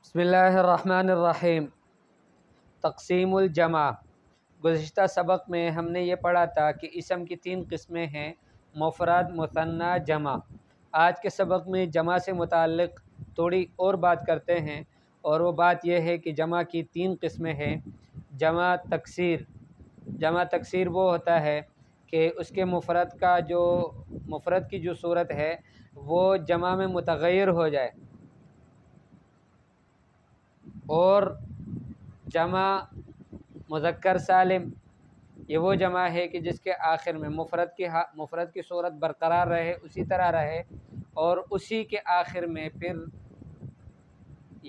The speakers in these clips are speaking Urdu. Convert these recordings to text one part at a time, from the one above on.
بسم اللہ الرحمن الرحیم۔ تقسیم الجمع۔ گزشتہ سبق میں ہم نے یہ پڑھا تھا کہ اسم کی 3 قسمیں ہیں: مفرد، مثنی، جمع۔ آج کے سبق میں جمع سے متعلق تھوڑی اور بات کرتے ہیں، اور وہ بات یہ ہے کہ جمع کی 3 قسمیں ہیں: جمع تکسیر۔ جمع تکسیر وہ ہوتا ہے کہ اس کے مفرد کی جو صورت ہے وہ جمع میں متغیر ہو جائے، اور جمع مذکر سالم یہ وہ جمع ہے کہ جس کے آخر میں مفرد کی صورت برقرار رہے، اسی طرح رہے، اور اسی کے آخر میں پھر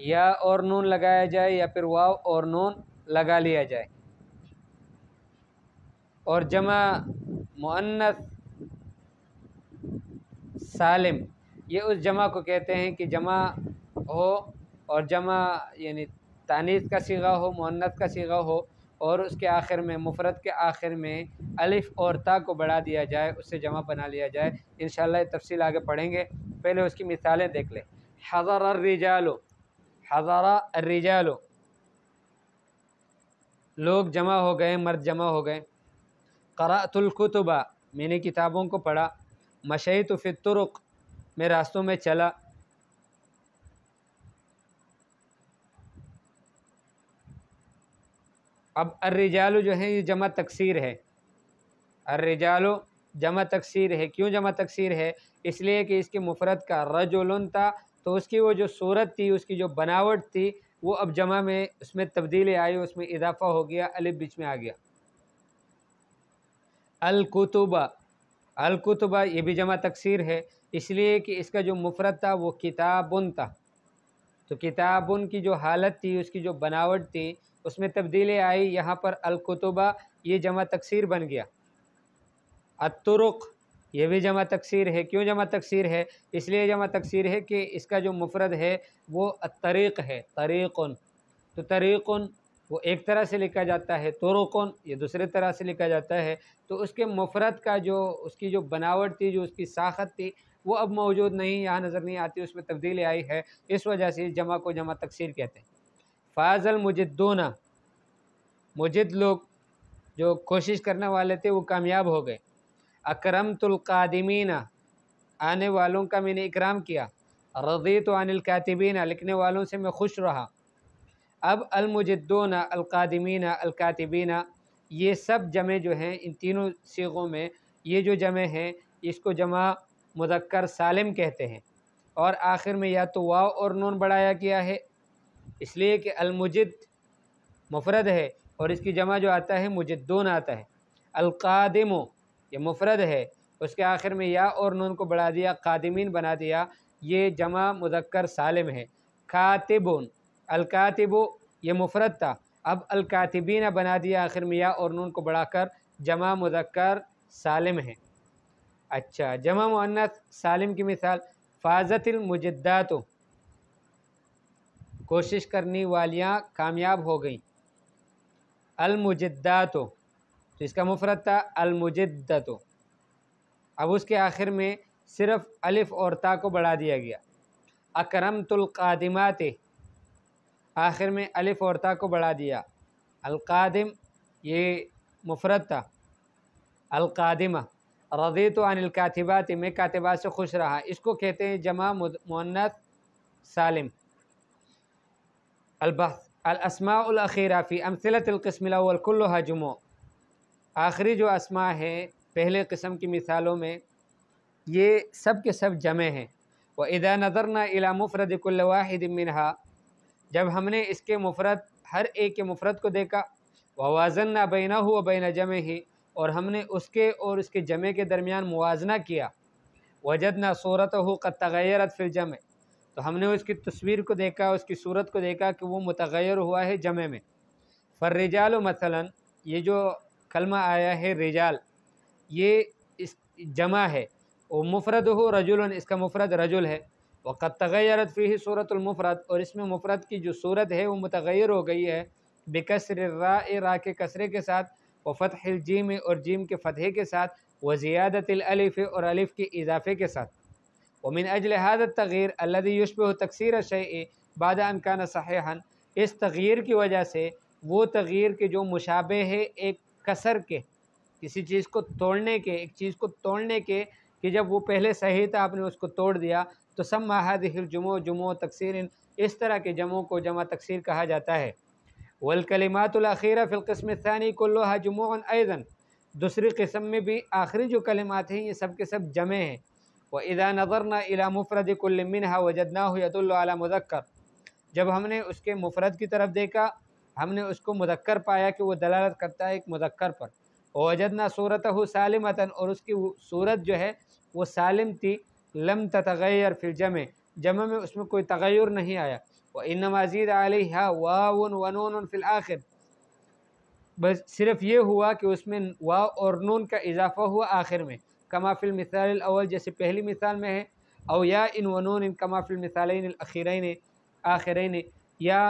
یا اور نون لگایا جائے یا پھر واو اور نون لگا لیا جائے۔ اور جمع مؤنث سالم یہ اس جمع کو کہتے ہیں کہ جمع ہو اور جمع یعنی تانیث کا صیغہ ہو، مؤنث کا صیغہ ہو، اور اس کے آخر میں مفرد کے آخر میں الف اور تا کو بڑھا دیا جائے، اس سے جمع بنا لیا جائے۔ انشاءاللہ یہ تفصیل آگے پڑھیں گے، پہلے اس کی مثالیں دیکھ لیں۔ حضر الرجال، حضر الرجال لوگ جمع ہو گئے، مرد جمع ہو گئے۔ قرأت الکتب میں نے کتابوں کو پڑھا۔ مشیت فی الطرق میں راستوں میں چلا۔ اب الرجال جو ہے یہ جمع تکسیر ہے، الرجال جمع تکسیر ہے۔ کیوں جمع تکسیر ہے؟ اس لیے کہ اس کے مفرد کا رجل تھا، تو اس کی وہ جو صورت تھی، اس کی جو بناوٹ تھی، وہ اب جمع میں اس میں تبدیلی آئی، اس میں اضافہ ہو گیا، الف بیچ میں آ گیا۔ الکتب، الکتب یہ بھی جمع تکسیر ہے، اس لیے کہ اس کا جو مفرد تھا وہ کتابن تھا، تو کتابن کی جو حالت تھی، اس کی جو بناوٹ تھی، اس میں تبدیلی آئی، یہاں پر الکتبہ یہ جمع تکسیر بن گیا۔ الطرق یہ بھی جمع تکسیر ہے۔ کیوں جمع تکسیر ہے؟ اس لیے جمع تکسیر ہے کہ اس کا جو مفرد ہے وہ الطریق ہے، طریقن، تو طریقن وہ ایک طرح سے لکھا جاتا ہے، طرقن یہ دوسرے طرح سے لکھا جاتا ہے، تو اس کے مفرد کا جو اس کی جو بناوٹ تھی، جو اس کی ساخت تھی، وہ اب موجود نہیں، یہاں نظر نہیں آتی، اس میں تبدیلی آئی ہے، اس وجہ سے اس جمع کو جمع تکسیر کہتے ہیں۔ فاز المجدون، مجد لوگ جو کوشش کرنے والے تھے وہ کامیاب ہو گئے۔ اکرمت القادمین آنے والوں کا میں نے اکرام کیا۔ رضیت عن الکاتبین لکھنے والوں سے میں خوش رہا۔ اب المجدون، القادمین، الکاتبین یہ سب جمع جو ہیں ان تینوں صیغوں میں یہ جو جمع ہیں اس کو جمع مذکر سالم کہتے ہیں، اور آخر میں یا تو واو اور نون بڑھایا گیا ہے، اس لیے کہ المجد مفرد ہے اور اس کی جمع جو آتا ہے مجدون آتا ہے۔ القادم یہ مفرد ہے، اس کے آخر میں یا اور نون کو بڑھا دیا، قادمین بنا دیا، یہ جمع مذکر سالم ہے۔ کاتبون، الکاتب یہ مفرد تھا، اب الکاتبین بنا دیا، آخر میں یا اور نون کو بڑھا کر جمع مذکر سالم ہے۔ اچھا، جمع مؤنث سالم کی مثال: فازت المجدات، کوشش کرنے والیاں کامیاب ہو گئیں۔ المجدات تو اس کا مفرد تھا المجدت، اب اس کے آخر میں صرف الف اور تا کو بڑھا دیا گیا۔ اکرمت القادمات آخر میں الف اور تا کو بڑھا دیا۔ القادم یہ مفرد تھا، القادمہ۔ رضیت عن الکاتبات میں کاتبات سے خوش رہا، اس کو کہتے ہیں جمع مؤنث سالم۔ البحث: الاسماء الاخیرہ فی امثلۃ القسم الاول کلها جموع، آخری جو اسماء ہیں پہلے قسم کی مثالوں میں یہ سب کے سب جمع ہیں۔ وَإِذَا نَظَرْنَا إِلَى مُفْرَدِ كُلِّ وَاحِدٍ مِّنْهَا، جب ہم نے اس کے مفرد ہر ایک کے مفرد کو دیکھا، وَوَازَنَّا بَيْنَهُ وَبَيْنَ جَمْعِهِ، اور ہم نے اس کے اور اس کے جمع کے درمیان موازنہ کیا، وَجَدْنَا صُورَتَهُ قَدْ تَغَيَّرَتْ فِي الْجَمْعِ، تو ہم نے اس کی تصویر کو دیکھا، اس کی صورت کو دیکھا کہ وہ متغیر ہوا ہے جمع میں۔ فالرجال مثلا یہ جو کلمہ آیا ہے رجال یہ اس جمع ہے، وہ مفرد ہو رجل، اس کا مفرد رجل ہے۔ وقد تغیرت فیہ صورت المفرد، اور اس میں مفرد کی جو صورت ہے وہ متغیر ہو گئی ہے، بکسر الراء راء کے کسرے کے ساتھ، وفتح الجیم اور جیم کے فتحے کے ساتھ، وزیادت الالف اور الف کے اضافے کے ساتھ۔ ومن اجل هذا التغییر الذي يشبه تکسیر الشیء، بعد ان کان صحیحا، اس تغییر کی وجہ سے، وہ تغییر کے جو مشابہ ہے ایک کسر کے، کسی چیز کو توڑنے کے، ایک چیز کو توڑنے کے، کہ جب وہ پہلے صحیح تھا آپ نے اس کو توڑ دیا، تو سمّى هذه الجموع جموع تکسیر، اس طرح کے جمعوں کو جمع تکسیر کہا جاتا ہے۔ والکلمات الاخیرہ فی القسم الثانی کلها جموع ایضا، دوسری قسم میں بھی آخری جو کلمات ہیں یہ سب کے سب جمع ہیں۔ وَإِذَا نَظَرْنَا إِلَى مُفْرَدِ كُلٍّ مِّنْهَا وَجَدْنَاهُ يَدُلُّ عَلَى مُذَكَّرٍ، جب ہم نے اس کے مفرد کی طرف دیکھا، ہم نے اس کو مذکر پایا کہ وہ دلالت کرتا ہے ایک مذکر پر۔ وَوَجَدْنَا صُورَتَهُ سَالِمَةً، اور اس کی صورت جو ہے وہ سالم تھی، لم تتغیر فی الجمع، جمع میں اس میں کوئی تغیر نہیں آیا۔ وَإِنَّمَا زِيدَ عَلَيْهَا وَاوٌ وَنُونٌ فِي الْآخِرِ، بس صرف یہ ہوا کہ اس میں واو اور نون کا اضافہ ہوا آخر میں، کما فی المثال الاول، جیسے پہلی مثال میں ہے، او یا ان ونون کما فی المثالین الاخیرین آخرین، یا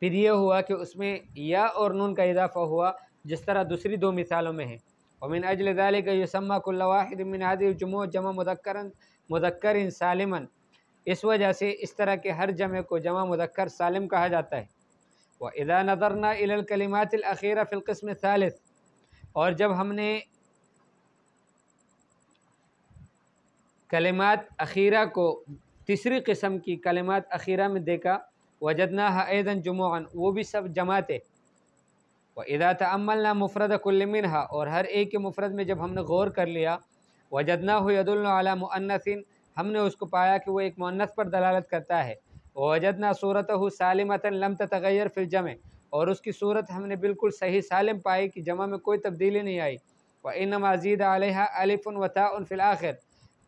پھر یہ ہوا کہ اس میں یا اور نون کا اضافہ ہوا جس طرح دوسری دو مثالوں میں ہے۔ ومن اجل ذلك یسمى كل واحد من هذه الجموع جمع مذکر سالما، اس وجہ سے اس طرح کے ہر جمع کو جمع مذکر سالم کہا جاتا ہے۔ وَإِذَا نَظَرْنَا إِلَى الْكَلِمَاتِ الْأَخِيرَةِ فِي الْقِسْمِ الثَّالِثِ، اور جب ہم نے کلمات اخیرہ کو، تیسری قسم کی کلمات اخیرہ میں دیکھا، وَجَدْنَاهَا أَيْضًا جُمُوعًا، وہ بھی سب جمع تھے۔ وَإِذَا تَأَمَّلْنَا مُفْرَدَ كُلٍّ مِّنْهَا، اور ہر ایک کے مفرد میں جب ہم نے غور کر لیا، وَجَدْنَاهُ يَدُلُّ عَلَى مُؤَنَّثٍ، ہم نے اس کو پایا کہ وہ ایک مؤنث پر دلالت کرتا ہے۔ وَوَجَدْنَا صُورَتَهُ سَالِمَةً لَمْ تَتَغَيَّرْ فِي الْجَمْعِ، اور اس کی صورت ہم نے بالکل صحیح سالم پائی کہ جمع میں کوئی تبدیلی نہیں آئی۔ وَإِنَّمَا زِيدَ عَلَيْهَا أَلِفٌ وَتَاءٌ فِي الْآخِرِ،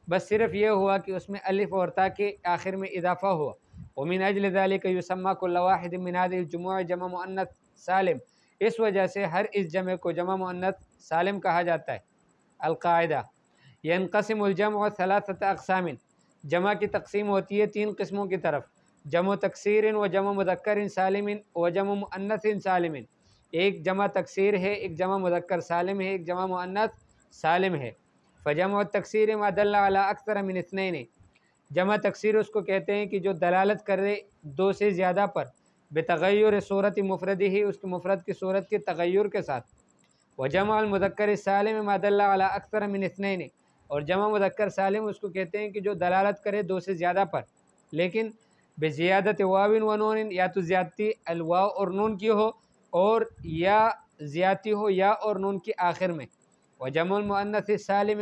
بس صرف یہ ہوا کہ اس میں الف اور تا کے آخر میں اضافہ ہوا۔ وَمِنْ أَجْلِ ذَلِكَ يُسَمَّى كُلُّ واحد من هذه الجموع جمع مؤنث سالم، اس وجہ سے ہر اس جمع کو جمع مؤنث سالم کہا جاتا ہے۔ القاعدہ، ينقسم الجمع ثلاثة اقسام، جمع کی تقسیم ہوتی ہے تین قسموں کی طرف، جمع تکسیر و جمع مذکر سالم و جمع مؤنث سالم، ایک جمع تکسیر ہے، ایک جمع مذکر سالم ہے، ایک جمع مؤنث سالم ہے۔ فجمع التکسیر ما دل علی اکثر من اثنین، جمع تکسیر اس کو کہتے ہیں کہ جو دلالت کرے دو سے زیادہ پر، بتغیر صورت مفرد ہی، اس کے مفرد کی صورت کے تغیر کے ساتھ۔ وجمع المذکر سالم ما دل علی اکثر من اثنین، اور جمع مذکر سالم اس کو کہتے ہیں کہ جو دلالت کرے دو سے زیادہ پر، لیکن بزیادت واو و نون، یا تو زیادتی الواو اور نون کی ہو، اور یا زیادتی ہو یا اور نون کی آخر میں۔ وجمع المؤنث سالم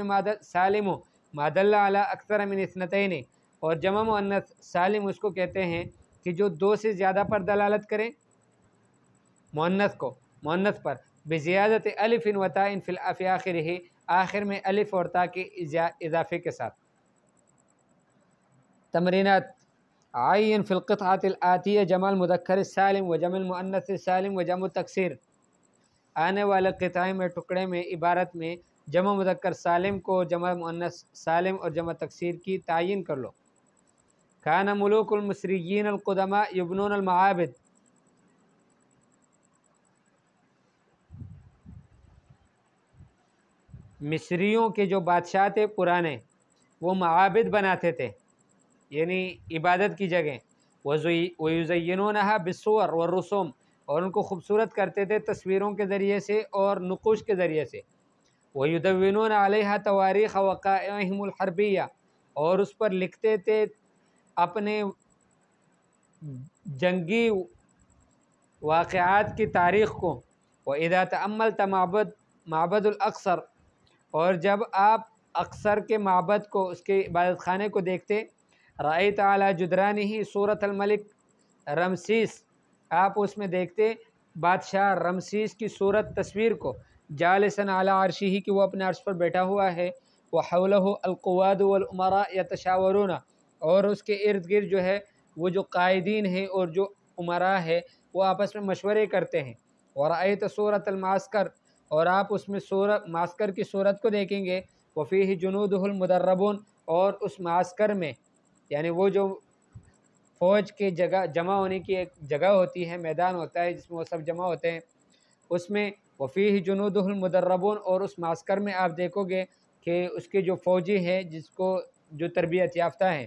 ما دل علی اکثر من اثنتین، اور جمع مؤنث سالم اس کو کہتے ہیں کہ جو دو سے زیادہ پر دلالت کرے، مؤنث پر، بزیادت الف و تاء فی آخرہ، آخر میں الف اور تا کے اضافے کے ساتھ۔ تمرینات، عین فی القطعۃ الآتیہ جمع المذکر السالم و جمع المؤنث السالم و جمع تکسیر، آنے والے قطعے میں، ٹکڑے میں، عبارت میں جمع مذکر سالم کو جمع مؤنث سالم اور جمع تکسیر کی تعین کر لو۔ کان ملوک المصریین القدماء یبنون المعابد، مصریوں کے جو بادشاہ تھے پرانے، وہ معابد بناتے تھے، یعنی عبادت کی جگہ۔ وَيُزَيِّنُونَهَا بِالصُّوَرِ وَالرُّسُومِ، اور ان کو خوبصورت کرتے تھے تصویروں کے ذریعے سے اور نقوش کے ذریعے سے۔ وَيُدَوِّنُونَ عَلَيْهَا تَوَارِيخَ وَقَائِعِهِمُ الْحَرْبِيَّةِ، اور اس پر لکھتے تھے اپنے جنگی واقعات کی تاریخ کو۔ وَإِذَا تَأَمَّلْتَ معبد الاقصر، اور جب آپ اقصر کے معبد کو، اس کے عبادت خانے کو دیکھتے، رأیت علی جدرانہ صورت الملک رمسیس، آپ اس میں دیکھتے بادشاہ رمسیس کی صورت تصویر کو، جالساً علی عرشہ، کہ وہ اپنے عرش پر بیٹھا ہوا ہے، وحولہ القواد والامراء یتشاورون، اور اس کے ارد گرد جو ہے وہ جو قائدین ہیں اور جو امراء ہے وہ آپس میں مشورے کرتے ہیں۔ ورأیت صورت المعسکر، اور آپ اس میں معسکر کی صورت کو دیکھیں گے، وفیہ جنودہ المدربون، اور اس معسکر میں، یعنی وہ جو فوج کے جمع ہونے کی ایک جگہ ہوتی ہے، میدان ہوتا ہے جس میں وہ سب جمع ہوتے ہیں، اس میں وفیہ جنودہ المدربون، اور اس معسکر میں آپ دیکھو گے کہ اس کے جو فوجی ہیں، جو تربیت یافتہ ہیں،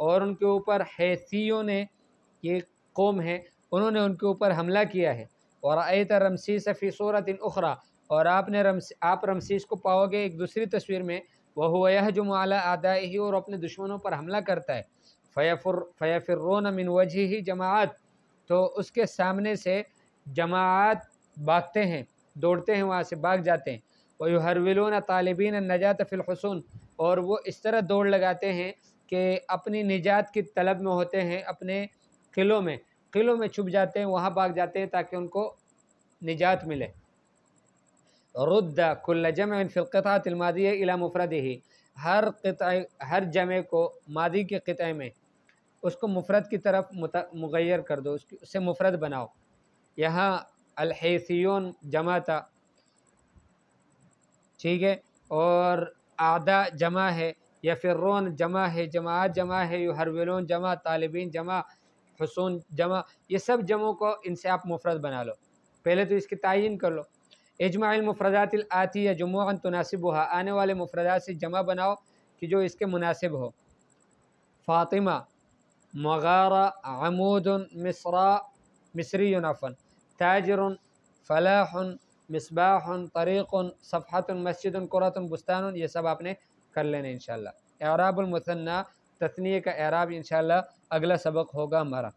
اور ان کے اوپر حیثیوں نے، یہ قوم ہے، انہوں نے ان کے اوپر حملہ کیا ہے۔ ورأیت رمسیس فی صورت اخری، اور آپ رمسیس کو پاؤ گے ایک دوسری تصویر میں، وہو یہجم علی اعدائہ، اور اپنے دشمنوں پر حملہ کرتا ہے، فیفرون من وجہہ جماعات، تو اس کے سامنے سے جماعت بھاگتے ہیں، دوڑتے ہیں، وہاں سے بھاگ جاتے ہیں۔ وَيُحَرْوِلُونَ طَالِبِينَ النَّجَاةَ فِي الْحُصُونِ، اور وہ اس طرح دوڑ لگاتے ہیں کہ اپنی نجات کی طلب میں ہوتے ہیں، اپنے قلعوں میں چھپ جاتے ہیں، وہاں بھاگ جاتے ہیں تاکہ ان کو نجات ملے۔ رد کل جمع فی القطعۃ الماضیہ الی مفردہ، ہر جمع کو ماضی کے قطعے میں اس کو مفرد کی طرف مغیر کر دو، اس سے مفرد بناؤ۔ یہاں الحیثیون جمع تھا، ٹھیک ہے، اور اعداء جمع ہے، یفرون جمع ہے، جماعت جمع ہے، یحرولون جمع، طالبین جمع، حصون جمع، یہ سب جمعوں کو ان سے آپ مفرد بنا لو۔ پہلے تو اس کی تعین کر لو۔ اجمع المفردات الآتیہ جموعا تناسبها، آنے والے مفردات سے جمع بناؤ کہ جو اس کے مناسب ہو۔ فاطمہ، مغارہ، عمود، مصری عفوا، تاجر، فلاح، مصباح، طریق، صفحۃ، مسجد، قرۃ، بستان، یہ سب آپ نے کر لینا انشاءاللہ۔ اعراب المثنیٰ، تثنیہ کا اعراب انشاءاللہ اگلا سبق ہوگا ہمارا۔